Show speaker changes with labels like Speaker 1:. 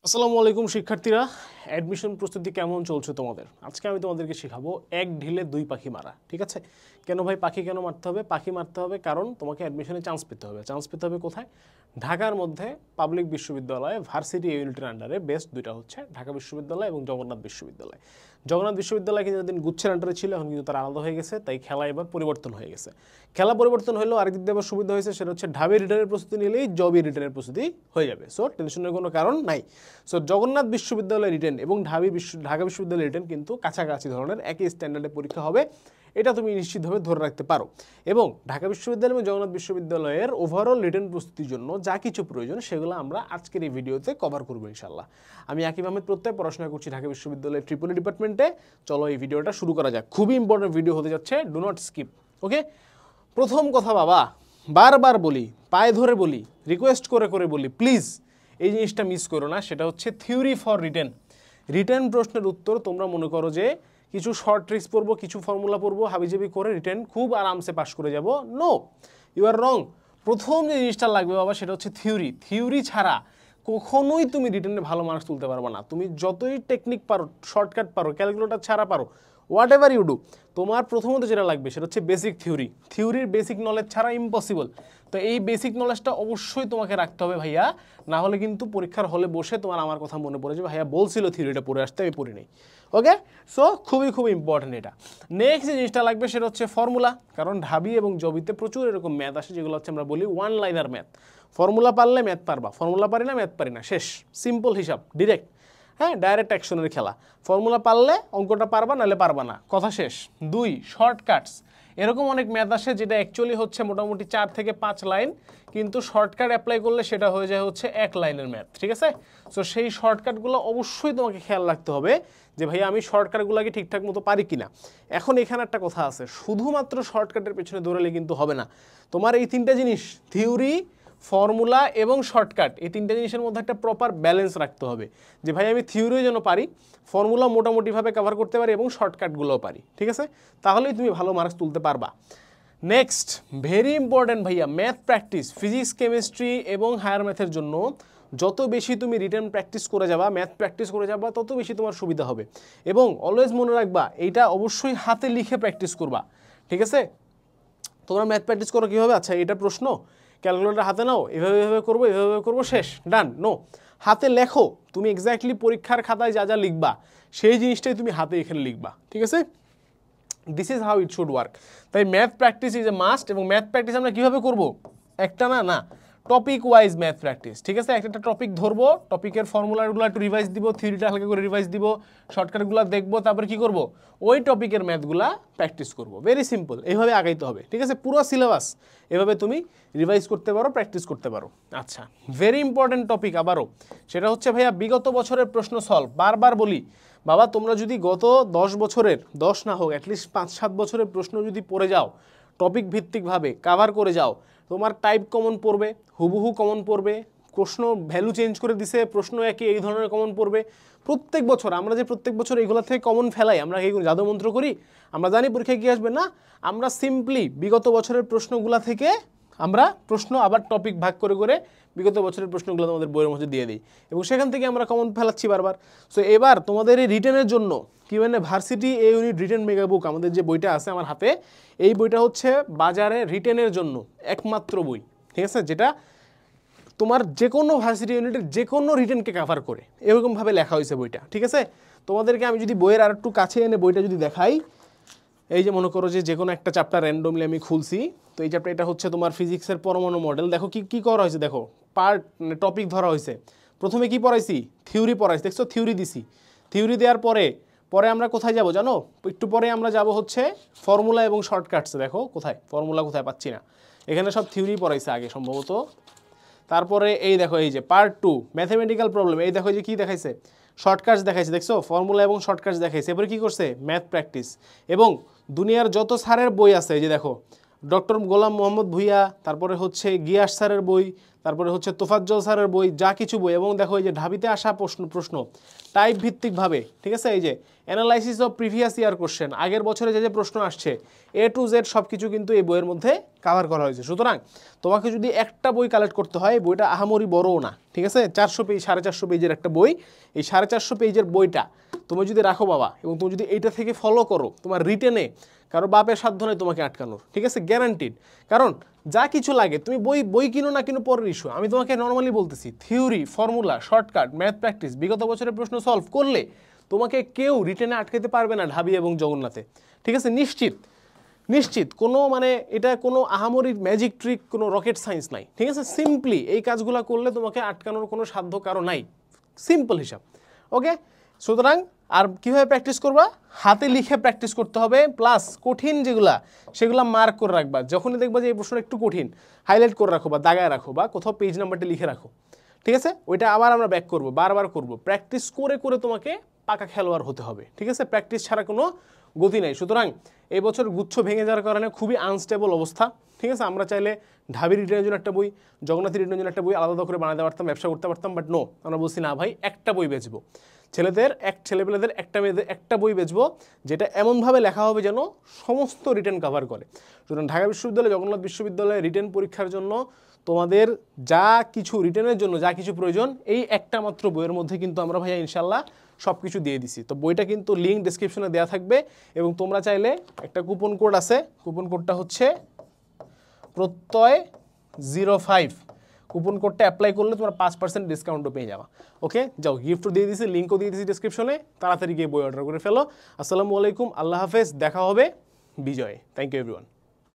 Speaker 1: আসসালামু আলাইকুম শিক্ষার্থীরা, অ্যাডমিশন প্রস্তুতি কেমন চলছে তোমাদের? আজকে আমি তোমাদেরকে শেখাবো এক ঢিলে দুই পাখি মারা। ঠিক আছে? কেন ভাই পাখি কেন মারতে হবে? পাখি মারতে হবে কারণ তোমাকে অ্যাডমিশনে চান্স পেতে হবে। চান্স পেতে হবে কোথায়? ঢাকার মধ্যে পাবলিক বিশ্ববিদ্যালয়ে ভার্সিটি ইউনিটের আন্ডারে বেস্ট দুইটা হচ্ছে ঢাকা বিশ্ববিদ্যালয় এবং জগন্নাথ বিশ্ববিদ্যালয়। জগন্নাথ বিশ্ববিদ্যালয় কিন্তু দিন গুচ্ছের আন্ডারে ছিল, এখন কিন্তু তার আলাদা হয়ে গেছে, তাই খেলা এবার পরিবর্তন হয়ে গেছে। খেলা পরিবর্তন হলেও আরেকদিক দিয়ে আবার সুবিধা হয়েছে, সেটা হচ্ছে ঢাবি রিটার্নের প্রস্তুতি নিলেই জবি রিটার্নের প্রস্তুতি হয়ে যাবে। সো টেনশনের কোনো কারণ নাই। সো জগন্নাথ বিশ্ববিদ্যালয় রিটেন এবং ঢাকা বিশ্ববিদ্যালয় রিটেন কিন্তু কাছাকাছি ধরনের একই স্ট্যান্ডার্ডে পরীক্ষা হবে, এটা তুমি নিশ্চিতভাবে ধরে রাখতে পারো। এবং ঢাকা বিশ্ববিদ্যালয় এবং জগন্নাথ বিশ্ববিদ্যালয়ের ওভারঅল রিটেন প্রস্তুতির জন্য যা কিছু প্রয়োজন সেগুলো আমরা আজকের এই ভিডিওতে কভার করবো ইনশাল্লাহ। আমি আকিব আহমেদ প্রত্যয়, পড়াশোনা করছি ঢাকা বিশ্ববিদ্যালয়ের ট্রিপলি ডিপার্টমেন্টে। চলো এই ভিডিওটা শুরু করা যাক। খুবই ইম্পর্টেন্ট ভিডিও হতে যাচ্ছে, ডু নট স্কিপ। ওকে, প্রথম কথা বাবা, বারবার বলি, পায়ে ধরে বলি, রিকোয়েস্ট করে করে বলি, প্লিজ এই জিনিসটা মিস করো না। সেটা হচ্ছে থিওরি ফর রিটেন। রিটেন প্রশ্নের উত্তর তোমরা মনে করো যে কিছু শর্ট ট্রিক্স পড়বো, কিছু ফর্মুলা পড়বো, হাবিজাবি করে রিটেন খুব আরামসে পাস করে যাব। নো, ইউ আর রং। প্রথম যে জিনিসটা লাগবে বাবা সেটা হচ্ছে থিওরি। থিওরি ছাড়া কখনোই তুমি রিটেনে ভালো মার্কস তুলতে পারবে না। তুমি যতই টেকনিক পারো, শর্টকাট পারো, ক্যালকুলেটর ছাড়া পারো, হোয়াট এভার ইউ ডু, তোমার প্রথমত যেটা লাগবে সেটা হচ্ছে বেসিক থিওরি। থিওরির বেসিক নলেজ ছাড়া ইম্পসিবল। তো এই বেসিক নলেজটা অবশ্যই তোমাকে রাখতে হবে ভাইয়া, না হলে কিন্তু পরীক্ষার হলে বসে তোমার আমার কথা মনে পড়ে যে ভাইয়া বলছিল থিওরিটা পড়ে আসতে, আমি পড়ি নেই। ওকে, সো খুবই খুবই ইম্পর্টেন্ট এটা। নেক্সট যে জিনিসটা লাগবে সেটা হচ্ছে ফর্মুলা, কারণ ঢাবি এবং জবিতে প্রচুর এরকম ম্যাথ আসে যেগুলো হচ্ছে আমরা বলি ওয়ান লাইনার ম্যাথ। ফর্মুলা পারলে ম্যাথ পারবা, ফর্মুলা পারি না ম্যাথ পারি না, শেষ। সিম্পল হিসাব, ডিরেক্ট। হ্যাঁ, ডাইরেক্ট অ্যাকশনের খেলা। ফর্মুলা পারলে অঙ্কটা পারবা, নাহলে পারবা না, কথা শেষ। 2, শর্টকাটস। এরকম অনেক ম্যাথ আসে যেটা অ্যাকচুয়ালি হচ্ছে মোটামুটি 4 থেকে 5 লাইন, কিন্তু শর্টকাট অ্যাপ্লাই করলে সেটা হয়ে যায় হচ্ছে 1 লাইনের ম্যাথ। ঠিক আছে? সো সেই শর্টকাটগুলো অবশ্যই তোমাকে খেয়াল রাখতে হবে যে ভাইয়া আমি শর্টকাটগুলোকে ঠিকঠাক মতো পারি কিনা। এখন এখানে একটা কথা আছে, শুধুমাত্র শর্টকাটের পেছনে দৌড়ালে কিন্তু হবে না। তোমার এই তিনটা জিনিস, থিওরি, ফর্মুলা এবং শর্টকাট, এই তিনটা জিনিসের মধ্যে একটা প্রপার ব্যালেন্স রাখতে হবে যে ভাই আমি থিওরিও যেন পারি, ফর্মুলা মোটামুটিভাবে কভার করতে পারি এবং শর্টকাটগুলোও পারি। ঠিক আছে? তাহলেই তুমি ভালো মার্কস তুলতে পারবা। নেক্সট, ভেরি ইম্পর্ট্যান্ট ভাইয়া, ম্যাথ প্র্যাকটিস। ফিজিক্স, কেমিস্ট্রি এবং হায়ার ম্যাথের জন্য যত বেশি তুমি রিটেন প্র্যাকটিস করে যাবা, ম্যাথ প্র্যাকটিস করে যাবা, তত বেশি তোমার সুবিধা হবে। এবং অলওয়েজ মনে রাখবা, এইটা অবশ্যই হাতে লিখে প্র্যাকটিস করবা। ঠিক আছে? তোমরা ম্যাথ প্র্যাকটিস করো কীভাবে? আচ্ছা, এটা প্রশ্ন, ক্যালকুলেটর হাতে নাও, এভাবে এভাবে করবো, এভাবে করবো, শেষ, ডান। নো, হাতে লেখো। তুমি এক্স্যাক্টলি পরীক্ষার খাতায় যা যা লিখবা সেই জিনিসটাই তুমি হাতে এখানে লিখবা। ঠিক আছে? This is how it should work. তাই math practice is a must. এবং ম্যাথ প্র্যাকটিস আমরা কীভাবে করবো? একটা না, টপিক ওয়াইজ ম্যাথ প্র্যাকটিস। ঠিক আছে? একটা টপিক ধরবো, টপিকের ফর্মুলাগুলো একটু রিভাইজ দিব, থিওরিটা হালকা করে রিভাইজ দিব, শর্টকাটগুলো দেখবো, তারপরে কি করব? ওই টপিকের ম্যাথগুলা প্র্যাকটিস করব। ভেরি সিম্পল, এইভাবে আগাইতে হবে। ঠিক আছে? পুরো সিলেবাস এভাবে তুমি রিভাইজ করতে পারো, প্র্যাকটিস করতে পারো। আচ্ছা, ভেরি ইম্পর্টেন্ট টপিক আবারও, সেটা হচ্ছে ভাইয়া বিগত বছরের প্রশ্ন সলভ। বারবার বলি বাবা, তোমরা যদি গত 10 বছরের, 10 না হোক অ্যাটলিস্ট 5-7 বছরের প্রশ্ন যদি পড়ে যাও, টপিক ভিত্তিকভাবে কাভার করে যাও, তোমার টাইপ কমন পড়বে, হুবহু কমন পড়বে, প্রশ্ন ভ্যালু চেঞ্জ করে দিছে, প্রশ্ন একই, এই ধরনের কমন পড়বে প্রত্যেক বছর। আমরা যে প্রত্যেক বছর এইগুলো থেকে কমন ফেলাই, আমরা এই জাদুমন্ত্র করি, আমরা জানি পরীক্ষায় কী আসবে না, আমরা সিম্পলি বিগত বছরের প্রশ্নগুলো থেকে আমরা প্রশ্ন আবার টপিক ভাগ করে করে বিগত বছরের প্রশ্নগুলো তোমাদের বইয়ের মধ্যে দিয়ে দিই এবং সেখান থেকে আমরা কমন ফেলাচ্ছি বারবার। সো এবার তোমাদের এই রিটেনের জন্য কি মানে ভার্সিটি এ ইউনিট রিটেন মেগা বুক, আমাদের যে বইটা আছে আমার হাতে, এই বইটা হচ্ছে বাজারে রিটেনের জন্য একমাত্র বই। ঠিক আছে? যেটা তোমার যে কোনো ভার্সিটি ইউনিটের যে কোনো রিটেনকে কভার করে, এরকমভাবে লেখা হয়েছে বইটা। ঠিক আছে? তোমাদেরকে আমি যদি বইয়ের আর একটু কাছে এনে বইটা যদি দেখাই, এই যে মনে করো যে কোনো একটা চ্যাপ্টার র্যান্ডমলি আমি খুলছি, তো এই চ্যাপ্টার এটা হচ্ছে তোমার ফিজিক্সের পরমাণু মডেল। দেখো কি কি করা হয়েছে, দেখো পার্ট টপিক ধরা হয়েছে। প্রথমে কি পড়াইছি? থিওরি পড়াইছি, দেখছো? থিওরি দিছি। থিওরি দেওয়ার পরে পরে আমরা কোথায় যাব জানো? একটু পরে আমরা যাব হচ্ছে ফর্মুলা এবং শর্টকাটসে। দেখো কোথায় ফর্মুলা, কোথায় পাচ্ছি না, এখানে সব থিওরি পড়াইছে আগে সম্ভবত। তারপরে এই দেখো, এই যে পার্ট 2 ম্যাথমেটিক্যাল প্রবলেম, এই দেখো যে কি দেখাইছে, শর্টকাটস দেখাইছে, দেখছো? ফর্মুলা এবং শর্টকাটস দেখাইছে। এরপরে কি করছে? Math practice. এবং দুনিয়ার যত স্যারের বই আছে, এই যে দেখো, ডক্টর গোলাম মোহাম্মদ ভুইয়া, তারপরে হচ্ছে গিয়াস স্যারের বই, তারপরে হচ্ছে তোফাজ্জল স্যারের বই, যা কিছু বই, এবং দেখো এই যে ঢাবিতে আসা প্রশ্ন টাইপ ভিত্তিকভাবে, ঠিক আছে, এই যে analysis of previous year question, আগের বছরে যে প্রশ্ন আসছে A to Z সব কিছু কিন্তু এই বইয়ের মধ্যে কাভার করা হয়েছে। সুতরাং তোমাকে যদি একটা বই কালেক্ট করতে হয়, বইটা আহামরি বড়ও না, ঠিক আছে, 400 পেজ 450 পেজের একটা বই, এই 450 পেজের বইটা তুমি যদি রাখো বাবা, এবং তুমি যদি এইটা থেকে ফলো করো তোমার রিটেনে, কারো বাপের সাধ্য নয় তোমাকে আটকানোর, ঠিক আছে, গ্যারান্টিড। কারণ যা কিছু লাগে তুমি বই কিনো না কিনো পরের ইস্যু, আমি তোমাকে নর্মালি বলতেছি, theory, formula, shortcut, math practice, বিগত বছরের প্রশ্ন সলভ করলে তোমাকে কেউ রিটেনে আটকাতে পারবে না ঢাবি এবং জগন্নাথে, ঠিক আছে, নিশ্চিত। কোনো মানে এটা কোনো আহামরি ম্যাজিক ট্রিক, কোনো রকেট সায়েন্স নাই, ঠিক আছে, সিম্পলি এই কাজগুলো করলে তোমাকে আটকানোর কোনো সাধ্য কারো নাই, সিম্পল হিসাব। ওকে, সুতরাং আর কীভাবে প্র্যাকটিস করবা, হাতে লিখে প্র্যাকটিস করতে হবে, প্লাস কঠিন যেগুলা সেগুলা মার্ক করে রাখবা, যখনই দেখবা যে এই প্রশ্নটা একটু কঠিন হাইলাইট করে রাখো বা দাগায় রাখো বা কোথাও পেজ নাম্বারটা লিখে রাখো, ঠিক আছে, ওইটা আবার আমরা ব্যাক করবো, বারবার করবো, প্র্যাকটিস করে তোমাকে পাকা খেলোয়াড় হতে হবে, ঠিক আছে, প্র্যাকটিস ছাড়া কোনো গতি নাই। সুতরাং এই বছর গুচ্ছ ভেঙে যাওয়ার কারণে খুবই আনস্টেবল অবস্থা, ঠিক আছে, আমরা চাইলে ঢাবি রিটার্নের জন্য একটা বই, জগন্নাথী রিটার্নের জন্য একটা বই আলাদা করে বানাতে পারতাম, ব্যবসা করতে পারতাম, বাট নো, আমরা বলছি না ভাই, একটা বই বেচবো, ছেলেপেলেদের একটা মেয়েদের একটা বই বেচবো, যেটা এমনভাবে লেখা হবে যেন সমস্ত রিটেন কভার করে। সুতরাং ঢাকা বিশ্ববিদ্যালয়, জগন্নাথ বিশ্ববিদ্যালয়ে রিটেন পরীক্ষার জন্য তোমাদের যা কিছু রিটেনের জন্য যা কিছু প্রয়োজন, এই একটা মাত্র বইয়ের মধ্যে কিন্তু আমরা ভাইয়া ইনশাল্লাহ সব কিছু দিয়ে দিছি। তো বইটা কিন্তু লিঙ্ক ডেসক্রিপশনে দেওয়া থাকবে, এবং তোমরা চাইলে একটা কুপন কোড আছে, কুপন কোডটা হচ্ছে প্রত্যয়05, কুপন কোডটা অ্যাপ্লাই করলে তোমরা 5% ডিসকাউন্টও পেয়ে যাবা। ওকে, যাও, গিফটও দিয়ে দিছি, লিঙ্কও দিয়ে দিছি ডিসক্রিপশনে, তাড়াতাড়ি গিয়ে বই অর্ডার করে ফেলো। আসসালামু আলাইকুম, আল্লাহ হাফেজ, দেখা হবে বিজয়ে। Thank you everyone.